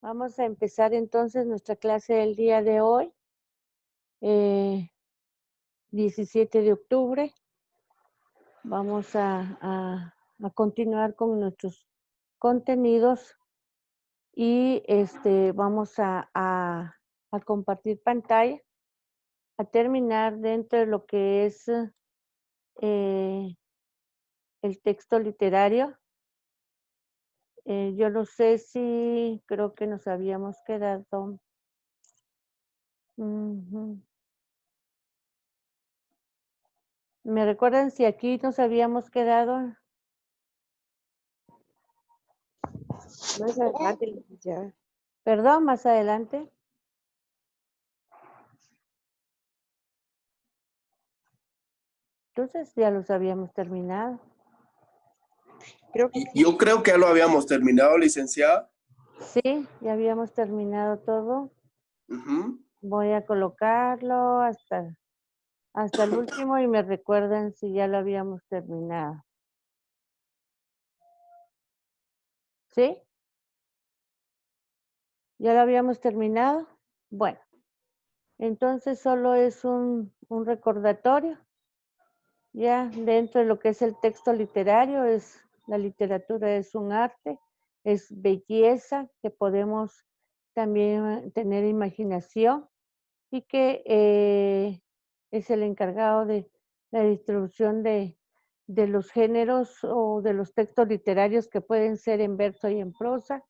Vamos a empezar entonces nuestra clase del día de hoy, 17 de octubre. Vamos a continuar con nuestros contenidos y vamos a compartir pantalla, a terminar dentro de lo que es eh, el texto literario. Yo no sé si creo que nos habíamos quedado. Ujú. ¿Me recuerdan si aquí nos habíamos quedado? Más adelante, licenciada. Perdón, más adelante. Entonces ya los habíamos terminado. Creo que Yo creo que ya lo habíamos terminado, licenciada. Sí, ya habíamos terminado todo. Ujú. Voy a colocarlo hasta el último y me recuerdan si ya lo habíamos terminado. ¿Sí? ¿Ya lo habíamos terminado? Bueno, entonces solo es un recordatorio. Ya dentro de lo que es el texto literario, la literatura es un arte, es belleza, que podemos también tener imaginación y que es el encargado de la distribución de los géneros o de los textos literarios que pueden ser en verso y en prosa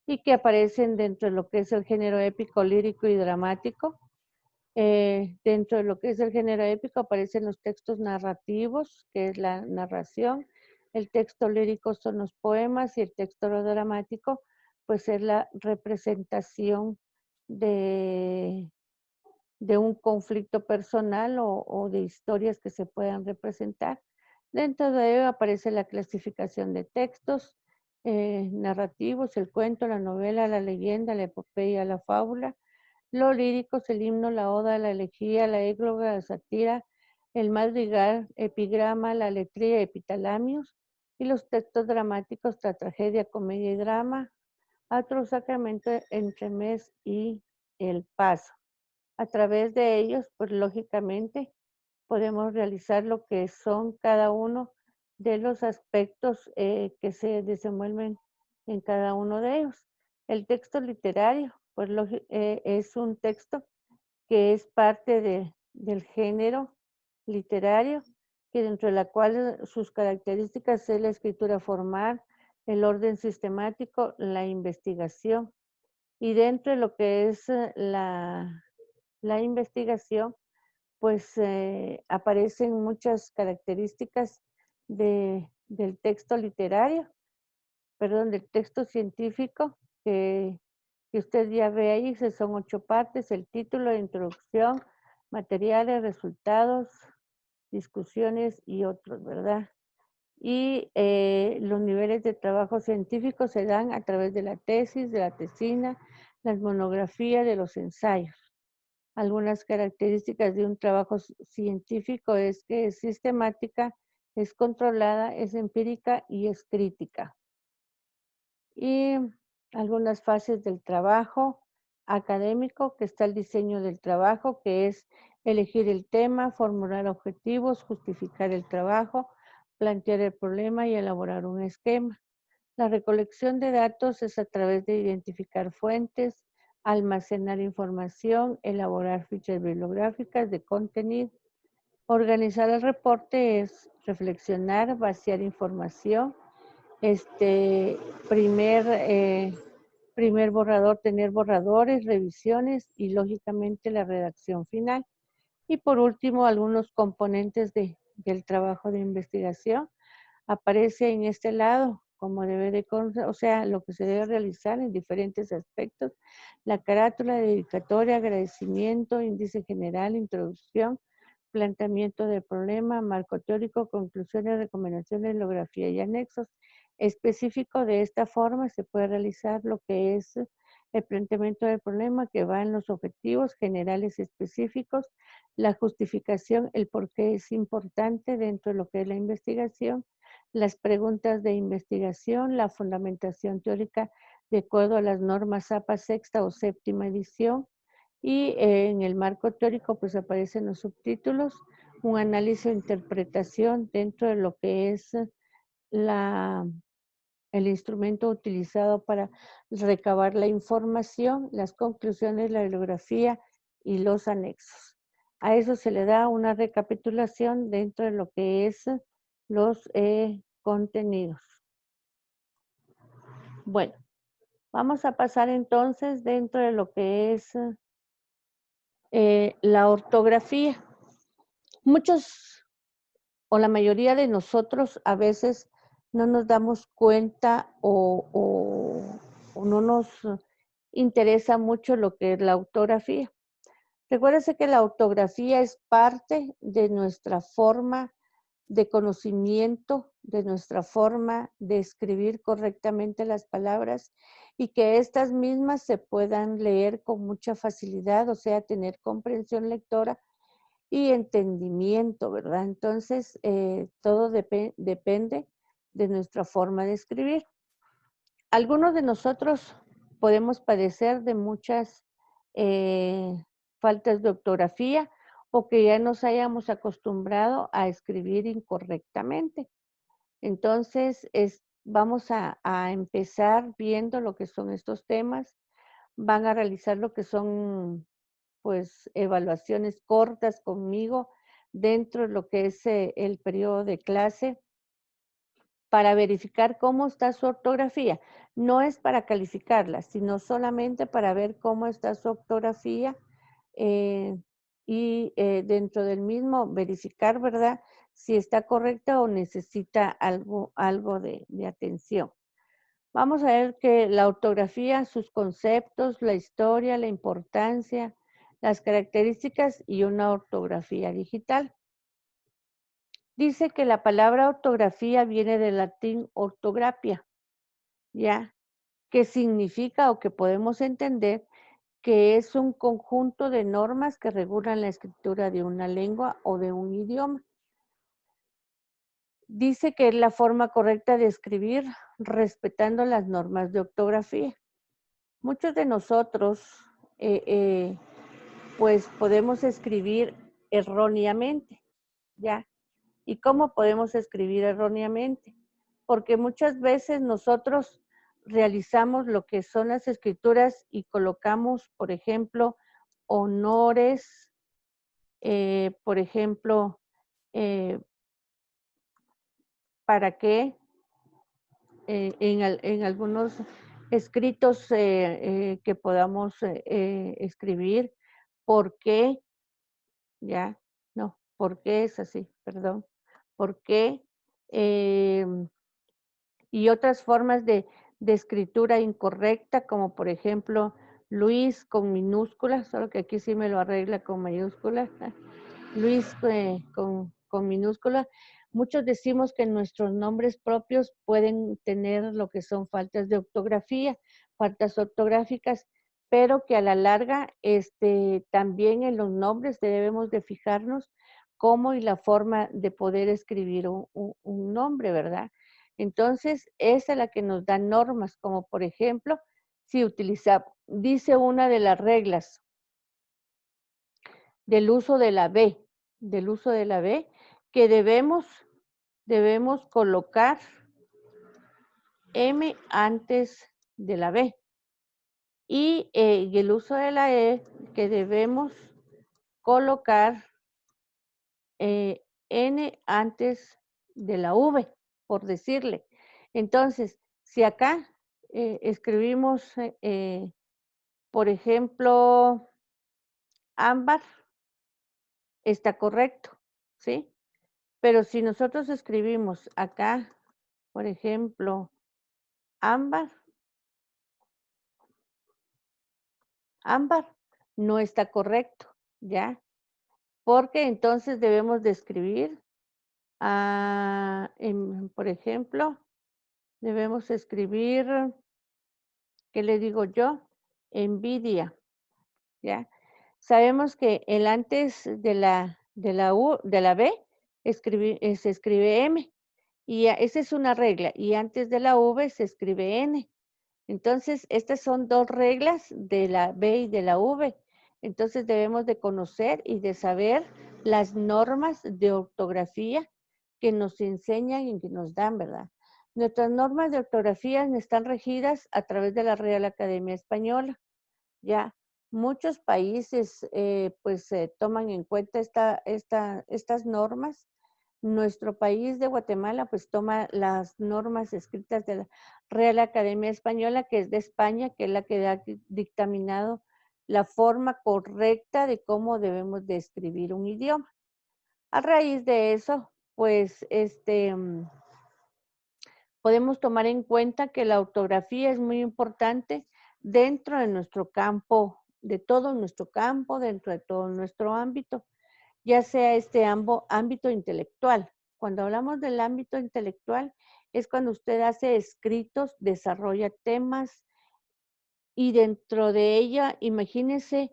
y que aparecen dentro de lo que es el género épico, lírico y dramático. Dentro de lo que es el género épico aparecen los textos narrativos, que es la narración, el texto lírico son los poemas y el texto dramático pues es la representación de, de un conflicto personal o de historias que se puedan representar. Dentro de ello aparece la clasificación de textos narrativos, el cuento, la novela, la leyenda, la epopeya, la fábula. Los líricos, el himno, la oda, la elegía, la égloga, la sátira, el madrigal, epigrama, la letría, epitalamios, y los textos dramáticos, la tragedia, comedia y drama, otro sacramento, entremés y el paso. A través de ellos, pues lógicamente, podemos realizar lo que son cada uno de los aspectos que se desenvuelven en cada uno de ellos. El texto literario, pues es un texto que es parte del género literario, que dentro de la cual sus características es la escritura formal, el orden sistemático, la investigación. Y dentro de lo que es la investigación, pues aparecen muchas características del texto literario, perdón, del texto científico, que usted ya ve ahí, son 8 partes, el título, introducción, materiales, resultados, discusiones y otros, ¿verdad? Y los niveles de trabajo científico se dan a través de la tesis, de la tesina, las monografías, de los ensayos. Algunas características de un trabajo científico es que es sistemática, es controlada, es empírica y es crítica. Y algunas fases del trabajo académico, que está el diseño del trabajo, que es elegir el tema, formular objetivos, justificar el trabajo, plantear el problema y elaborar un esquema. La recolección de datos es a través de identificar fuentes, almacenar información, elaborar fichas bibliográficas de contenido. Organizar el reporte es reflexionar, vaciar información, este, primer, primer borrador, tener borradores, revisiones y lógicamente la redacción final. Y por último, algunos componentes del trabajo de investigación aparece en este lado, como debe de, o sea, lo que se debe realizar en diferentes aspectos, la carátula, dedicatoria, agradecimiento, índice general, introducción, planteamiento del problema, marco teórico, conclusiones, recomendaciones, bibliografía y anexos. Específico de esta forma se puede realizar lo que es el planteamiento del problema, que va en los objetivos generales específicos, la justificación, el por qué es importante dentro de lo que es la investigación, las preguntas de investigación, la fundamentación teórica de acuerdo a las normas APA sexta o séptima edición. Y en el marco teórico pues aparecen los subtítulos, un análisis e interpretación dentro de lo que es el instrumento utilizado para recabar la información, las conclusiones, la bibliografía y los anexos. A eso se le da una recapitulación dentro de lo que es los contenidos. Bueno, vamos a pasar entonces dentro de lo que es la ortografía. Muchos o la mayoría de nosotros a veces no nos damos cuenta o no nos interesa mucho lo que es la ortografía. Recuérdese que la ortografía es parte de nuestra forma de conocimiento, de nuestra forma de escribir correctamente las palabras y que estas mismas se puedan leer con mucha facilidad, o sea, tener comprensión lectora y entendimiento, ¿verdad? Entonces, todo depende de nuestra forma de escribir. Algunos de nosotros podemos padecer de muchas faltas de ortografía o que ya nos hayamos acostumbrado a escribir incorrectamente. Entonces, vamos a empezar viendo lo que son estos temas. Van a realizar lo que son pues evaluaciones cortas conmigo dentro de lo que es el periodo de clase para verificar cómo está su ortografía. No es para calificarla, sino solamente para ver cómo está su ortografía y dentro del mismo verificar, ¿verdad? Si está correcta o necesita algo de atención. Vamos a ver que la ortografía, sus conceptos, la historia, la importancia, las características y una ortografía digital. Dice que la palabra ortografía viene del latín ortografía, ¿ya? Que significa o que podemos entender que es un conjunto de normas que regulan la escritura de una lengua o de un idioma. Dice que es la forma correcta de escribir respetando las normas de ortografía. Muchos de nosotros, pues podemos escribir erróneamente, ¿ya? ¿Y cómo podemos escribir erróneamente? Porque muchas veces nosotros realizamos lo que son las escrituras y colocamos, por ejemplo, honores, por ejemplo, ¿para qué? En algunos escritos que podamos escribir, ¿por qué? Ya, no, ¿por qué es así? Perdón. ¿Por qué? Y otras formas de escritura incorrecta, como por ejemplo, Luis con minúsculas, solo que aquí sí me lo arregla con mayúsculas. Luis con minúscula. Muchos decimos que nuestros nombres propios pueden tener lo que son faltas de ortografía, faltas ortográficas, pero que a la larga también en los nombres debemos de fijarnos cómo y la forma de poder escribir un nombre, ¿verdad? Entonces, esa es la que nos da normas, como por ejemplo, si dice una de las reglas del uso de la B, que debemos colocar M antes de la B. Y el uso de la E, que debemos colocar N antes de la V, por decirle. Entonces, si acá escribimos, por ejemplo, ámbar, está correcto, ¿sí? Pero si nosotros escribimos acá, por ejemplo, ámbar, no está correcto, ¿ya? Porque entonces debemos de escribir, por ejemplo, debemos escribir, ¿qué le digo yo? Envidia, ¿ya? Sabemos que el antes de la B se escribe M, y esa es una regla, y antes de la V se escribe N. Entonces, estas son dos reglas de la B y de la V. Entonces, debemos de conocer y de saber las normas de ortografía que nos enseñan y que nos dan, ¿verdad? Nuestras normas de ortografía están regidas a través de la Real Academia Española. Ya muchos países toman en cuenta estas normas. Nuestro país de Guatemala pues toma las normas escritas de la Real Academia Española, que es de España, que es la que ha dictaminado la forma correcta de cómo debemos de escribir un idioma. A raíz de eso, pues podemos tomar en cuenta que la ortografía es muy importante dentro de nuestro campo, de todo nuestro campo, dentro de todo nuestro ámbito, ya sea ámbito intelectual. Cuando hablamos del ámbito intelectual, es cuando usted hace escritos, desarrolla temas y dentro de ella, imagínese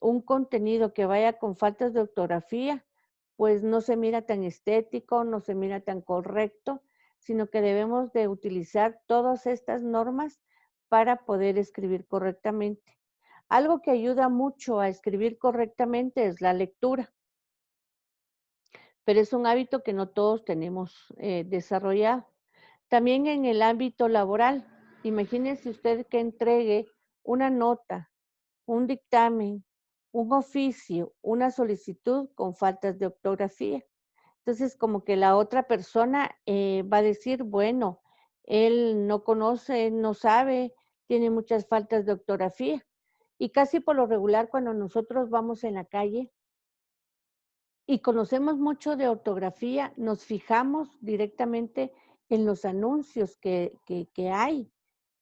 un contenido que vaya con faltas de ortografía, pues no se mira tan estético, no se mira tan correcto, sino que debemos de utilizar todas estas normas para poder escribir correctamente. Algo que ayuda mucho a escribir correctamente es la lectura, pero es un hábito que no todos tenemos desarrollado. También en el ámbito laboral, imagínese usted que entregue una nota, un dictamen, un oficio, una solicitud con faltas de ortografía. Entonces, como que la otra persona va a decir, bueno, él no conoce, no sabe, tiene muchas faltas de ortografía. Y casi por lo regular, cuando nosotros vamos en la calle y conocemos mucho de ortografía, nos fijamos directamente en los anuncios que hay.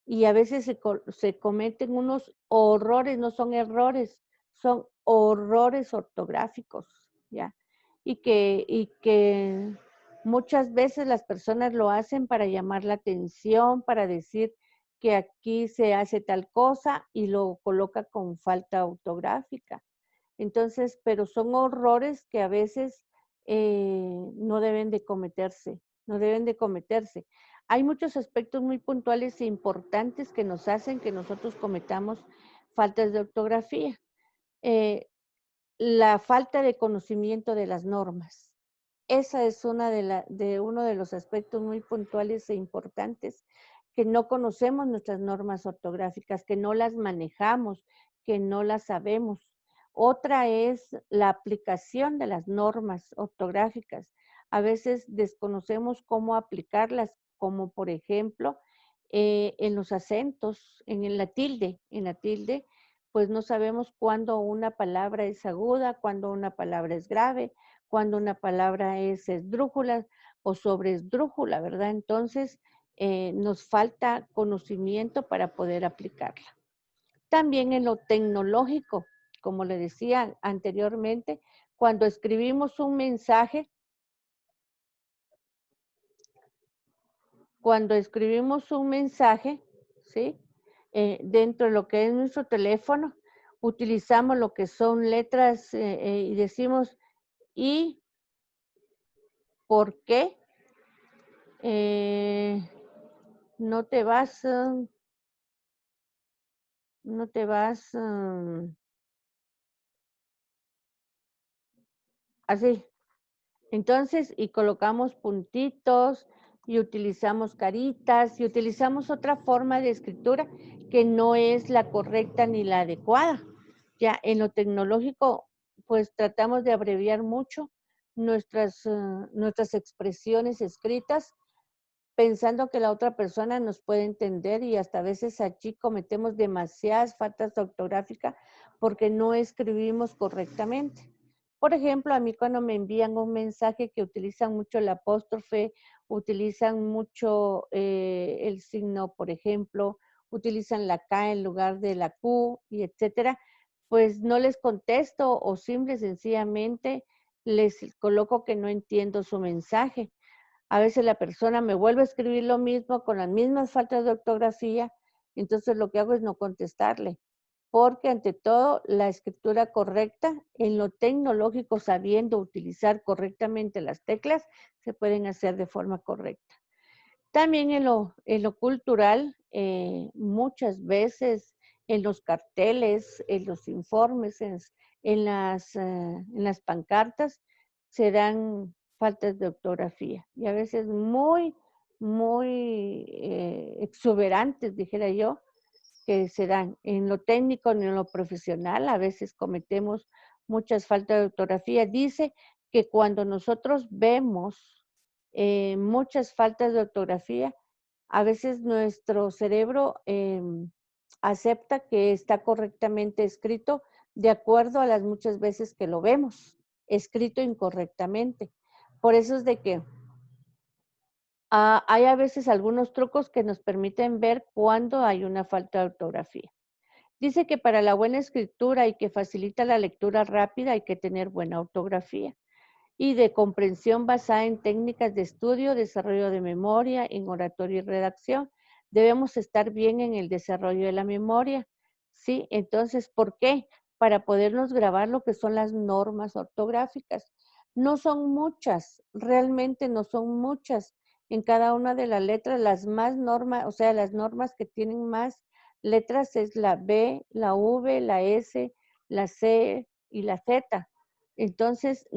Y a veces se cometen unos horrores, no son errores, son horrores ortográficos, ¿ya? Y que muchas veces las personas lo hacen para llamar la atención, para decir que aquí se hace tal cosa y lo coloca con falta ortográfica. Entonces, pero son horrores que a veces no deben de cometerse, no deben de cometerse. Hay muchos aspectos muy puntuales e importantes que nos hacen que nosotros cometamos faltas de ortografía. La falta de conocimiento de las normas. Esa es uno de los aspectos muy puntuales e importantes, que no conocemos nuestras normas ortográficas, que no las manejamos, que no las sabemos. Otra es la aplicación de las normas ortográficas. A veces desconocemos cómo aplicarlas, como por ejemplo en los acentos, en la tilde, pues no sabemos cuándo una palabra es aguda, cuándo una palabra es grave, cuando una palabra es esdrújula o sobreesdrújula, ¿verdad? Entonces, nos falta conocimiento para poder aplicarla. También en lo tecnológico, como le decía anteriormente, cuando escribimos un mensaje, ¿sí? Dentro de lo que es nuestro teléfono, utilizamos lo que son letras y decimos ¿y por qué? No te vas, así. Entonces, y colocamos puntitos y utilizamos caritas y utilizamos otra forma de escritura que no es la correcta ni la adecuada. Ya en lo tecnológico, pues tratamos de abreviar mucho nuestras expresiones escritas, pensando que la otra persona nos puede entender y hasta a veces allí cometemos demasiadas faltas ortográficas porque no escribimos correctamente. Por ejemplo, a mí cuando me envían un mensaje que utilizan mucho el apóstrofe, utilizan mucho el signo, por ejemplo, utilizan la K en lugar de la Q y etcétera, pues no les contesto o simple y sencillamente les coloco que no entiendo su mensaje. A veces la persona me vuelve a escribir lo mismo con las mismas faltas de ortografía, entonces lo que hago es no contestarle, porque ante todo la escritura correcta en lo tecnológico, sabiendo utilizar correctamente las teclas, se pueden hacer de forma correcta. También en lo cultural, muchas veces en los carteles, en los informes, en las pancartas, se dan faltas de ortografía y a veces muy, muy exuberantes, dijera yo, que se dan en lo técnico ni en lo profesional. A veces cometemos muchas faltas de ortografía. Dice que cuando nosotros vemos muchas faltas de ortografía, a veces nuestro cerebro acepta que está correctamente escrito de acuerdo a las muchas veces que lo vemos escrito incorrectamente. Por eso es de que hay a veces algunos trucos que nos permiten ver cuándo hay una falta de ortografía. Dice que para la buena escritura y que facilita la lectura rápida hay que tener buena ortografía y de comprensión basada en técnicas de estudio, desarrollo de memoria, en oratoria y redacción. Debemos estar bien en el desarrollo de la memoria, ¿sí? Entonces, ¿por qué? Para podernos grabar lo que son las normas ortográficas. No son muchas, realmente no son muchas. En cada una de las letras, las más normas, o sea, las normas que tienen más letras es la B, la V, la S, la C y la Z. Entonces,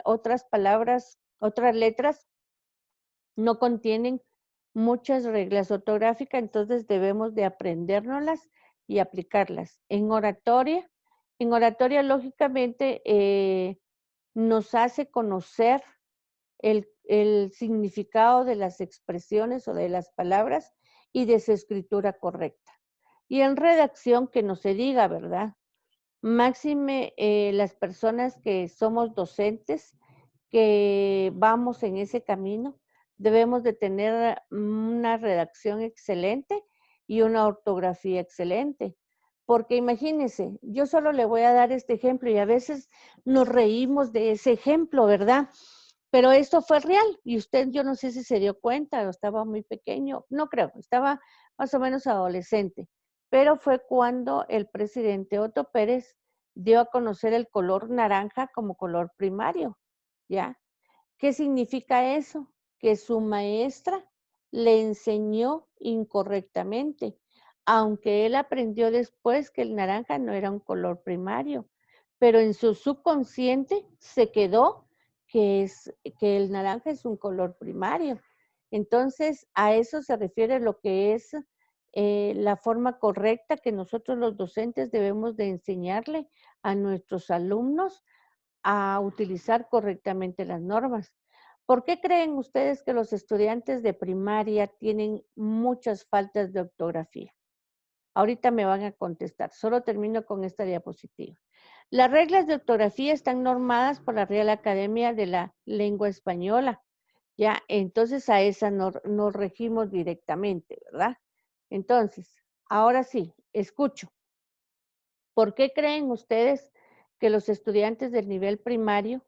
otras palabras, otras letras no contienen muchas reglas ortográficas, entonces debemos de aprendérnoslas y aplicarlas. En oratoria lógicamente nos hace conocer el significado de las expresiones o de las palabras y de su escritura correcta. Y en redacción, que no se diga, ¿verdad? Máxime las personas que somos docentes, que vamos en ese camino, debemos de tener una redacción excelente y una ortografía excelente. Porque imagínense, yo solo le voy a dar este ejemplo y a veces nos reímos de ese ejemplo, ¿verdad? Pero esto fue real y usted, yo no sé si se dio cuenta o estaba muy pequeño, no creo, estaba más o menos adolescente, pero fue cuando el presidente Otto Pérez dio a conocer el color naranja como color primario, ¿ya? ¿Qué significa eso? Que su maestra le enseñó incorrectamente, aunque él aprendió después que el naranja no era un color primario, pero en su subconsciente se quedó que el naranja es un color primario. Entonces, a eso se refiere lo que es la forma correcta que nosotros los docentes debemos de enseñarle a nuestros alumnos a utilizar correctamente las normas. ¿Por qué creen ustedes que los estudiantes de primaria tienen muchas faltas de ortografía? Ahorita me van a contestar. Solo termino con esta diapositiva. Las reglas de ortografía están normadas por la Real Academia de la Lengua Española. Ya, entonces a esa nos regimos directamente, ¿verdad? Entonces, ahora sí, escucho. ¿Por qué creen ustedes que los estudiantes del nivel primario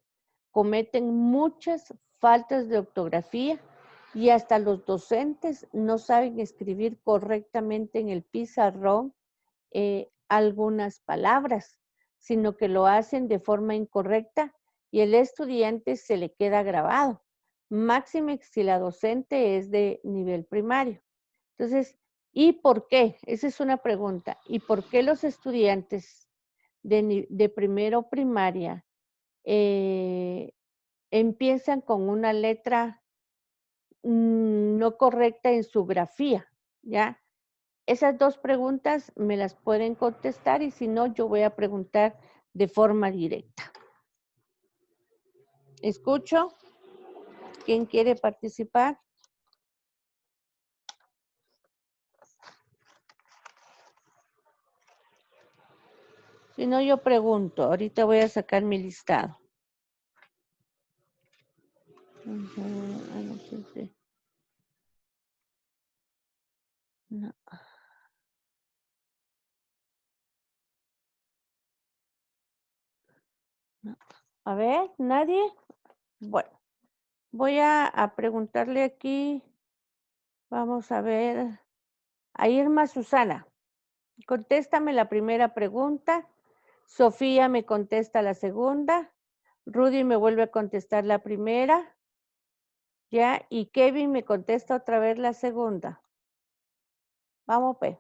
cometen muchas faltas de ortografía y hasta los docentes no saben escribir correctamente en el pizarrón algunas palabras, sino que lo hacen de forma incorrecta y el estudiante se le queda grabado? Máxime si la docente es de nivel primario. Entonces, ¿y por qué? Esa es una pregunta. ¿Y por qué los estudiantes de primero primaria empiezan con una letra no correcta en su grafía? ¿Ya? Esas dos preguntas me las pueden contestar y si no, yo voy a preguntar de forma directa. Escucho. ¿Quién quiere participar? Si no, yo pregunto. Ahorita voy a sacar mi listado. No. No. A ver, ¿nadie? Bueno, voy a preguntarle aquí. Vamos a ver. A Irma Susana. Contéstame la primera pregunta. Sofía me contesta la segunda. Rudy me vuelve a contestar la primera. Ya, y Kevin me contesta otra vez la segunda. Vamos, pues.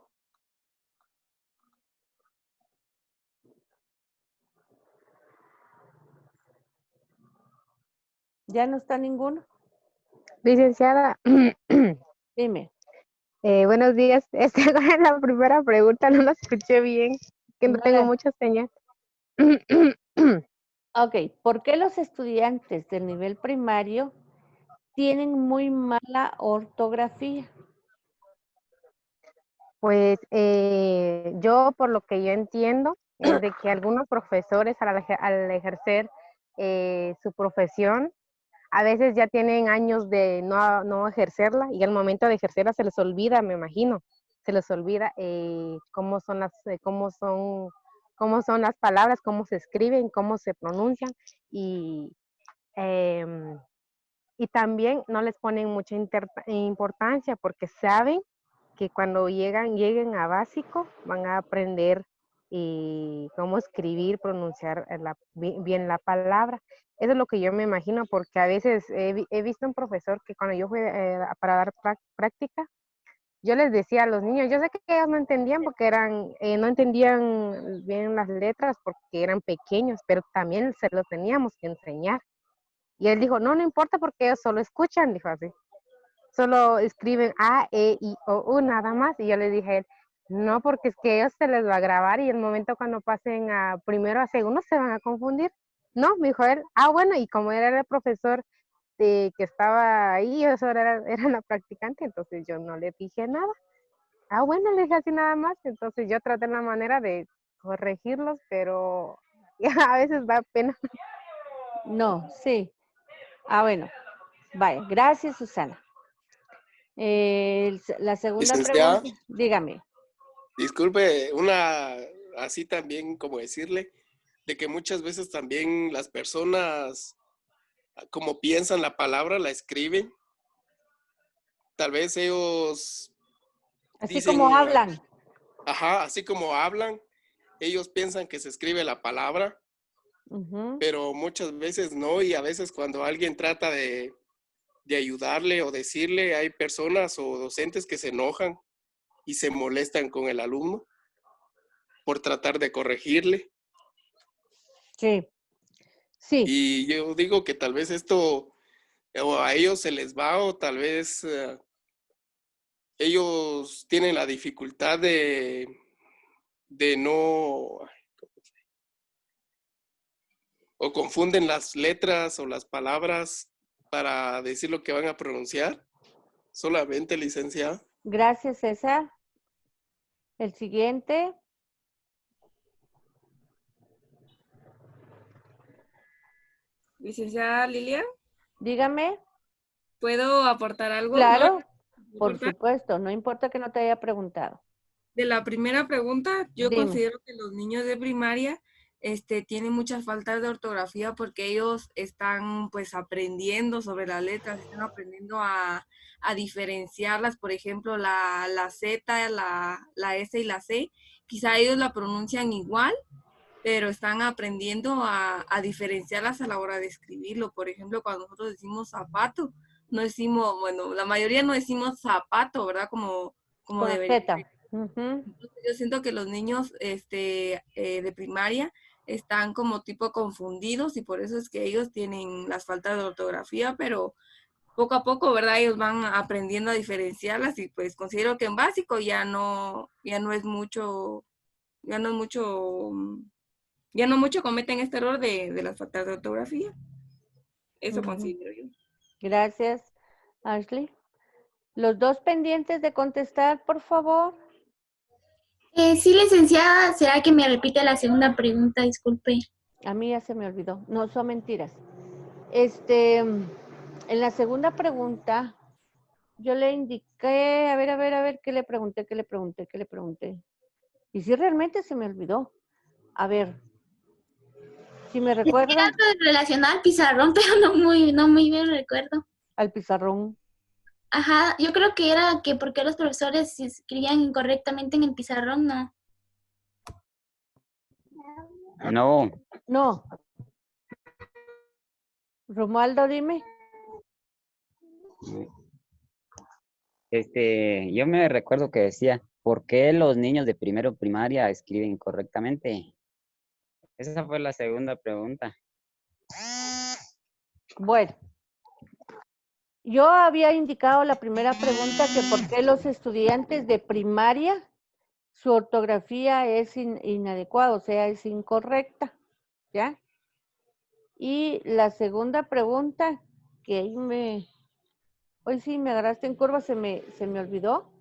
¿Ya no está ninguno? Licenciada, Dime. buenos días. ¿Cuál es la primera pregunta? No la escuché bien, que no No tengo la- mucha señal. Ok, ¿por qué los estudiantes del nivel primario tienen muy mala ortografía? Pues yo, por lo que yo entiendo, es de que algunos profesores al ejercer su profesión, a veces ya tienen años de no ejercerla y al momento de ejercerla se les olvida, me imagino, se les olvida cómo son las palabras, cómo se escriben, cómo se pronuncian y, em, y también no les ponen mucha importancia porque saben que cuando lleguen a básico van a aprender cómo escribir, pronunciar bien la palabra. Eso es lo que yo me imagino, porque a veces he visto un profesor que cuando yo fui para dar práctica, yo les decía a los niños, yo sé que ellos no entendían porque no entendían bien las letras porque eran pequeños, pero también se los teníamos que enseñar. Y él dijo, no importa porque ellos solo escuchan, dijo así. Solo escriben A, E, I, O, U, nada más. Y yo le dije a él, no, porque es que a ellos se les va a grabar y el momento cuando pasen a primero a segundo se van a confundir. No, me dijo él, bueno, y como él era el profesor que estaba ahí, yo solo era la practicante, entonces yo no le dije nada. Bueno, le dije así nada más. Entonces yo traté la manera de corregirlos, pero a veces da pena. No, sí. Bueno, vaya. Gracias, Susana. La segunda Licenciada, pregunta, dígame. disculpe, así también como decirle, de que muchas veces también las personas, como piensan la palabra, la escriben. Tal vez ellos Así como dicen, hablan. ajá, así como hablan, ellos piensan que se escribe la palabra, Ujú. pero muchas veces no, y a veces cuando alguien trata de ayudarle o decirle, hay personas o docentes que se enojan y se molestan con el alumno por tratar de corregirle. Sí, sí. Y yo digo que tal vez esto o a ellos se les va o tal vez ellos tienen la dificultad de no, o confunden las letras o las palabras para decir lo que van a pronunciar. Solamente, licenciada. Gracias, César. El siguiente. Licenciada Lilia, Dígame. ¿puedo aportar algo? Claro, No por importa. supuesto. No importa que no te haya preguntado. De la primera pregunta, yo Dime. considero que los niños de primaria tienen muchas faltas de ortografía porque ellos están pues aprendiendo sobre las letras, están aprendiendo a diferenciarlas, por ejemplo, la Z, la S y la C, quizá ellos la pronuncian igual, pero están aprendiendo a diferenciarlas a la hora de escribirlo. Por ejemplo, cuando nosotros decimos zapato, no decimos, bueno, la mayoría no decimos zapato, ¿verdad? Como Con debería. Z. Ujú. Entonces, yo siento que los niños de primaria están como tipo confundidos y por eso es que ellos tienen las faltas de ortografía, pero poco a poco, ¿verdad? Ellos van aprendiendo a diferenciarlas y pues considero que en básico ya no es mucho, ya no es mucho, ya no mucho cometen este error de las faltas de ortografía. Eso Ujú. considero yo. Gracias, Ashley. Los dos pendientes de contestar, por favor. Sí, licenciada, ¿será que me repite la segunda pregunta? Disculpe. A mí ya se me olvidó. No, son mentiras. En la segunda pregunta, yo le indiqué, a ver, ¿qué le pregunté? Y sí, realmente se me olvidó. A ver, si me recuerdan, Algo relacionado al pizarrón, pero no muy bien recuerdo. al pizarrón. Ajá, yo creo que era que porque los profesores escribían incorrectamente en el pizarrón, no. No, No. Romualdo, dime. Yo me recuerdo que decía, ¿por qué los niños de primero primaria escriben correctamente? Esa fue la segunda pregunta. Bueno, yo había indicado la primera pregunta que por qué los estudiantes de primaria su ortografía es inadecuada, o sea, es incorrecta, ¿ya? Y la segunda pregunta, que hoy sí me agarraste en curva, se me olvidó.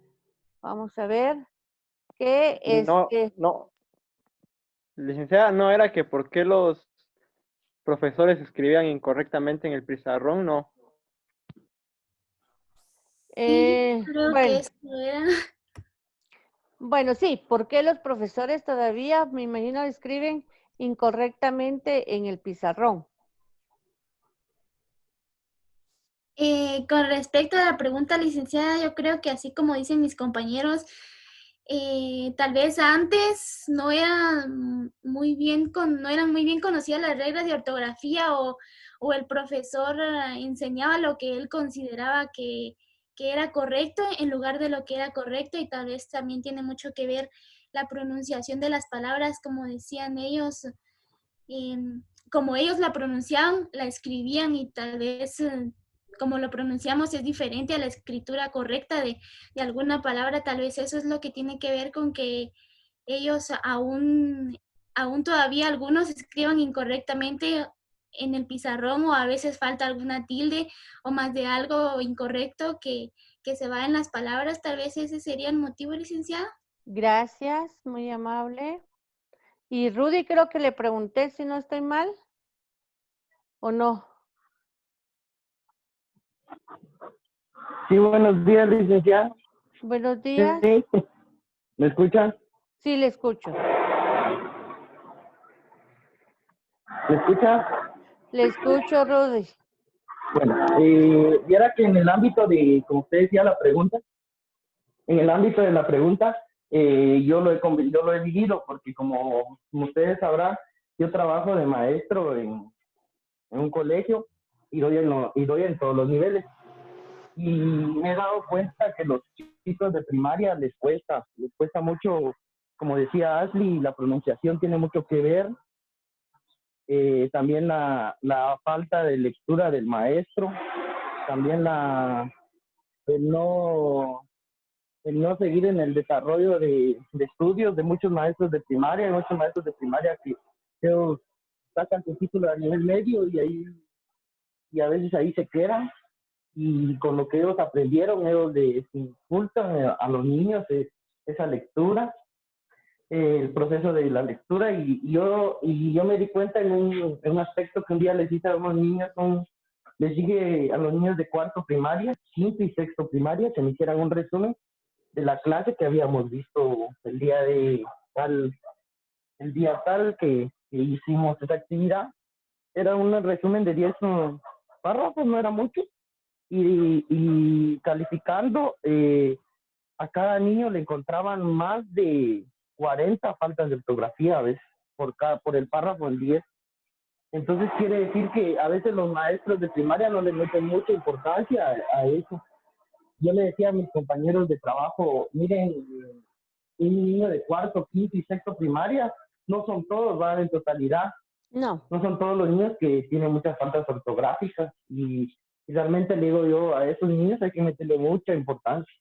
Vamos a ver, que No, licenciada, no era que por qué los profesores escribían incorrectamente en el pizarrón, no. Sí, creo que bueno, eso era. bueno, sí, ¿por qué los profesores todavía, me imagino, escriben incorrectamente en el pizarrón? Con respecto a la pregunta, licenciada, yo creo que así como dicen mis compañeros, tal vez antes no eran no eran muy bien conocidas las reglas de ortografía o el profesor enseñaba lo que él consideraba que era correcto en lugar de lo que era correcto, y tal vez también tiene mucho que ver la pronunciación de las palabras, como decían ellos, como ellos la pronunciaban, la escribían, y tal vez como lo pronunciamos es diferente a la escritura correcta de alguna palabra. Tal vez eso es lo que tiene que ver con que ellos aún todavía algunos escriban incorrectamente en el pizarrón, o a veces falta alguna tilde o más de algo incorrecto que se va en las palabras. Tal vez ese sería el motivo, licenciada. Gracias, muy amable. Y Rudy, creo que le pregunté si no estoy mal, ¿o no? Sí, buenos días, licenciada. Buenos días. Sí, ¿me escuchan? Sí, le escucho. ¿Me escucha? Le escucho, Rudy. Bueno, viera que en el ámbito de, como usted decía, la pregunta, en el ámbito de la pregunta, yo lo he vivido, porque como ustedes sabrán, yo trabajo de maestro en un colegio y doy en todos los niveles. Y me he dado cuenta que los chicos de primaria les cuesta mucho, como decía Ashley, la pronunciación tiene mucho que ver. También la falta de lectura del maestro, también el no seguir en el desarrollo de estudios de muchos maestros de primaria. Hay muchos maestros de primaria que ellos sacan su título a nivel medio y a veces ahí se quedan, y con lo que ellos aprendieron, ellos les inculcan a los niños esa lectura, el proceso de la lectura, y yo me di cuenta en un aspecto que un día les hice a unos niños, les dije a los niños de cuarto primaria, quinto y sexto primaria, que me hicieran un resumen de la clase que habíamos visto el día tal que hicimos esa actividad. Era un resumen de 10 párrafos, no era mucho, y calificando, a cada niño le encontraban más de 40 faltas de ortografía a veces por el párrafo en 10. Entonces quiere decir que a veces los maestros de primaria no le meten mucha importancia a eso. Yo le decía a mis compañeros de trabajo, miren, un niño de cuarto, quinto y sexto primaria, no son todos, van en totalidad. No. No son todos los niños que tienen muchas faltas ortográficas, y realmente le digo yo, a esos niños hay que meterle mucha importancia.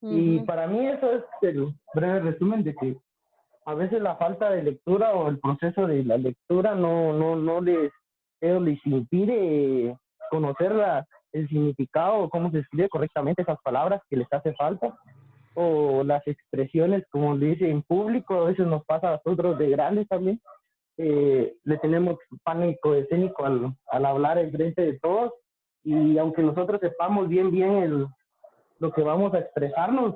Y para mí eso es el breve resumen de que a veces la falta de lectura o el proceso de la lectura no les impide conocer el significado o cómo se escribe correctamente esas palabras que les hace falta, o las expresiones, como le dice en público. A veces nos pasa a nosotros de grandes también, le tenemos pánico escénico al hablar en frente de todos, y aunque nosotros sepamos bien lo que vamos a expresarnos.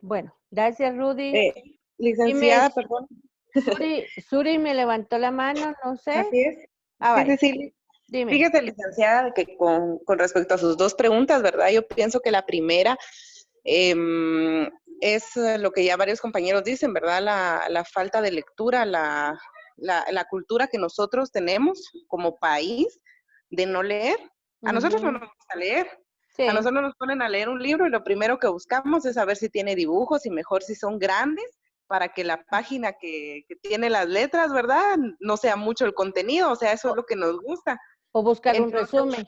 Bueno, gracias, Rudy. Licenciada, perdón. Suri me levantó la mano, no sé. Así es. Vale. Sí. Dime. Fíjese, licenciada, que con respecto a sus dos preguntas, ¿verdad? Yo pienso que la primera es lo que ya varios compañeros dicen, ¿verdad? La falta de lectura, la cultura que nosotros tenemos como país de no leer. A nosotros no Ujú. nos gusta leer. A Sí, nosotros nos ponen a leer un libro y lo primero que buscamos es saber si tiene dibujos y mejor si son grandes para que la página que tiene las letras, ¿verdad? No sea mucho el contenido, o sea, eso es o, lo que nos gusta. o buscar un Entonces, resumen.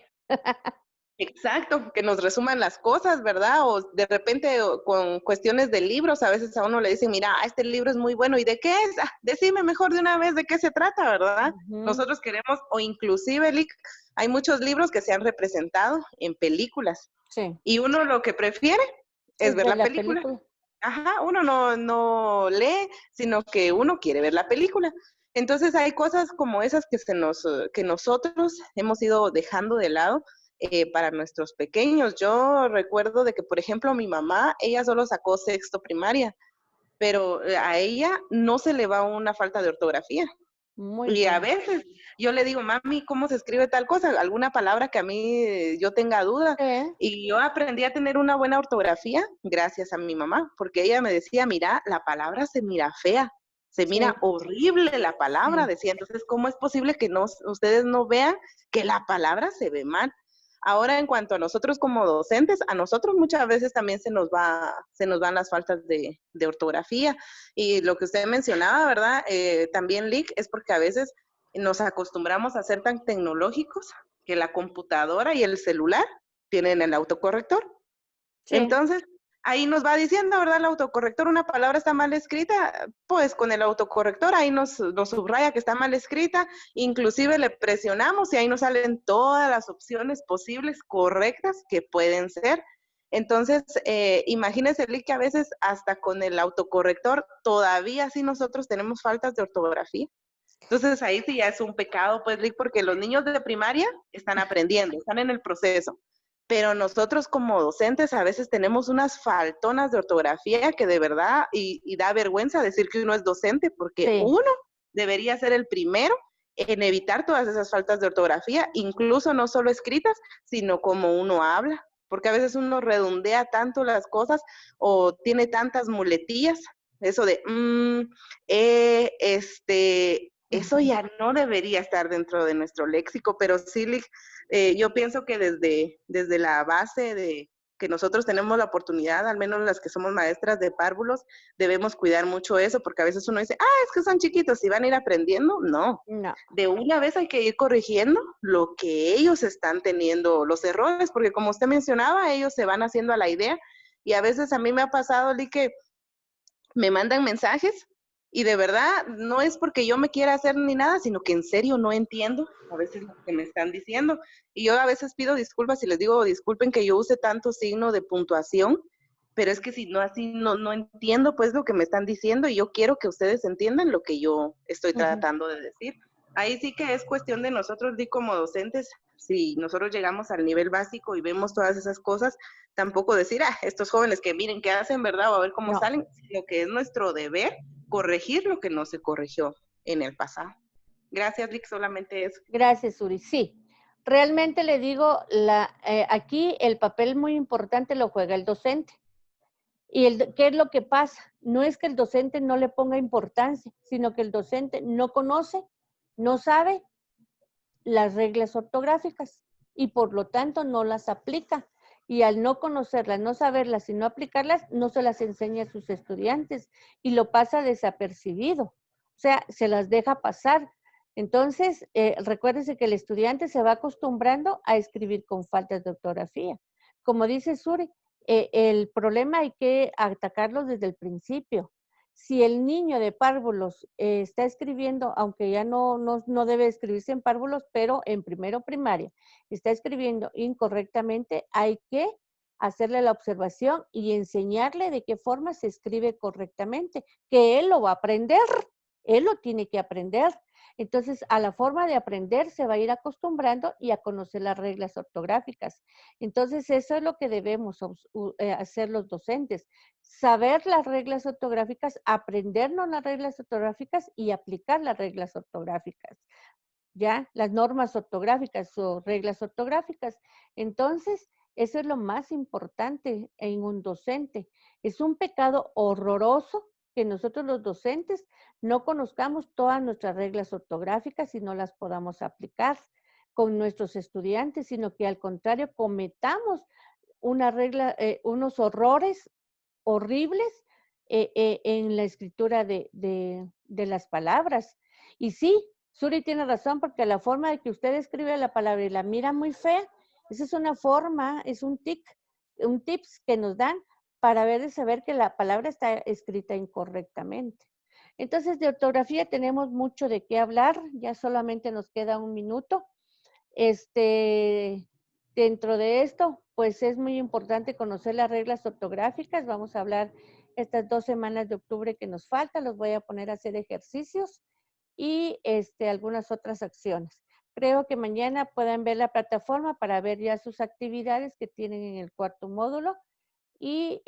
exacto, que nos resuman las cosas, ¿verdad? O de repente con cuestiones de libros, a veces a uno le dicen, mira, este libro es muy bueno, ¿y de qué es? Ah, decime mejor de una vez de qué se trata, ¿verdad? Ujú. Nosotros queremos, o inclusive, Lick, hay muchos libros que se han representado en películas, Sí, y uno lo que prefiere es es ver ver la la película. película. Ajá, uno no lee, sino que uno quiere ver la película. Entonces hay cosas como esas que nosotros hemos ido dejando de lado para nuestros pequeños. Yo recuerdo de que, por ejemplo, mi mamá, ella solo sacó sexto primaria, pero a ella no se le va una falta de ortografía. Muy Y a bien. veces yo le digo, mami, ¿cómo se escribe tal cosa? Alguna palabra que a mí yo tenga duda. Sí, Y yo aprendí a tener una buena ortografía gracias a mi mamá, porque ella me decía, mira, la palabra se mira fea, se mira sí, horrible la palabra, sí. decía. Entonces, ¿cómo es posible que ustedes no vean que la palabra se ve mal? Ahora, en cuanto a nosotros como docentes, a nosotros muchas veces también se nos van las faltas de ortografía. Y lo que usted mencionaba, ¿verdad? También, Lick, es porque a veces nos acostumbramos a ser tan tecnológicos que la computadora y el celular tienen el autocorrector. Sí. Entonces, ahí nos va diciendo, ¿verdad? El autocorrector, una palabra está mal escrita, pues con el autocorrector ahí nos subraya que está mal escrita, inclusive le presionamos y ahí nos salen todas las opciones posibles correctas que pueden ser. Entonces, imagínense, Lee, que a veces hasta con el autocorrector todavía sí nosotros tenemos faltas de ortografía. Entonces ahí sí ya es un pecado, pues, Lee, porque los niños de primaria están aprendiendo, están en el proceso, pero nosotros como docentes a veces tenemos unas faltonas de ortografía que de verdad, y da vergüenza decir que uno es docente, porque Sí. uno debería ser el primero en evitar todas esas faltas de ortografía, incluso no solo escritas, sino como uno habla, porque a veces uno redondea tanto las cosas o tiene tantas muletillas, eso de, eso Ujú. ya no debería estar dentro de nuestro léxico, pero sí, yo pienso que desde la base de que nosotros tenemos la oportunidad, al menos las que somos maestras de párvulos, debemos cuidar mucho eso, porque a veces uno dice, es que son chiquitos y van a ir aprendiendo. No, No. de una vez hay que ir corrigiendo lo que ellos están teniendo, los errores, porque como usted mencionaba, ellos se van haciendo a la idea, y a veces a mí me ha pasado, Lee, que me mandan mensajes y de verdad no es porque yo me quiera hacer ni nada, sino que en serio no entiendo a veces lo que me están diciendo. Y yo a veces pido disculpas y les digo, disculpen que yo use tanto signo de puntuación, pero es que si no así no entiendo pues lo que me están diciendo y yo quiero que ustedes entiendan lo que yo estoy Ujú. tratando de decir. Ahí sí que es cuestión de nosotros, como docentes, si nosotros llegamos al nivel básico y vemos todas esas cosas, tampoco decir, estos jóvenes que miren qué hacen, ¿verdad? O a ver cómo No. salen, sino que es nuestro deber corregir lo que no se corrigió en el pasado. Gracias, Rick, solamente eso. Gracias, Uri. Sí, realmente le digo, aquí el papel muy importante lo juega el docente. ¿Y qué es lo que pasa? No es que el docente no le ponga importancia, sino que el docente no conoce, no sabe las reglas ortográficas y por lo tanto no las aplica. Y al no conocerlas, no saberlas y no aplicarlas, no se las enseña a sus estudiantes y lo pasa desapercibido. O sea, se las deja pasar. Entonces, recuérdese que el estudiante se va acostumbrando a escribir con faltas de ortografía. Como dice Suri, el problema hay que atacarlo desde el principio. Si el niño de párvulos está escribiendo, aunque ya no debe escribirse en párvulos, pero en primero primaria, está escribiendo incorrectamente, hay que hacerle la observación y enseñarle de qué forma se escribe correctamente, que él lo va a aprender, él lo tiene que aprender. Entonces, a la forma de aprender se va a ir acostumbrando y a conocer las reglas ortográficas. Entonces, eso es lo que debemos hacer los docentes, saber las reglas ortográficas, aprendernos las reglas ortográficas y aplicar las reglas ortográficas, ¿ya? Las normas ortográficas o reglas ortográficas. Entonces, eso es lo más importante en un docente. Es un pecado horroroso que nosotros los docentes no conozcamos todas nuestras reglas ortográficas y no las podamos aplicar. con nuestros estudiantes, sino que al contrario cometamos unos horrores horribles en la escritura de las palabras. Y sí, Suri tiene razón, porque la forma de que usted escribe la palabra y la mira muy fea, esa es una forma, es un tips que nos dan para saber que la palabra está escrita incorrectamente. Entonces, de ortografía tenemos mucho de qué hablar, ya solamente nos queda un minuto. Dentro de esto, pues es muy importante conocer las reglas ortográficas. Vamos a hablar estas 2 semanas de octubre que nos faltan, los voy a poner a hacer ejercicios y algunas otras acciones. Creo que mañana puedan ver la plataforma para ver ya sus actividades que tienen en el 4º módulo y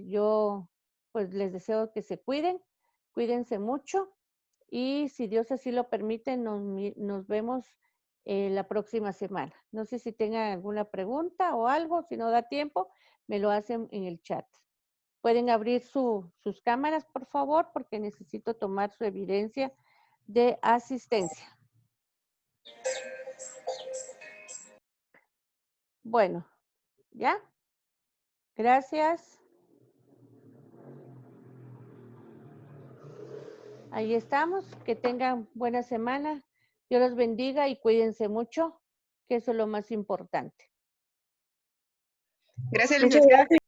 yo pues les deseo que se cuiden, cuídense mucho y si Dios así lo permite nos vemos la próxima semana. No sé si tengan alguna pregunta o algo, si no da tiempo, me lo hacen en el chat. Pueden abrir sus cámaras, por favor, porque necesito tomar su evidencia de asistencia. Bueno, ¿ya? Gracias. Ahí estamos. Que tengan buena semana. Dios los bendiga y cuídense mucho, que eso es lo más importante. Gracias, Muchas licenciada. gracias.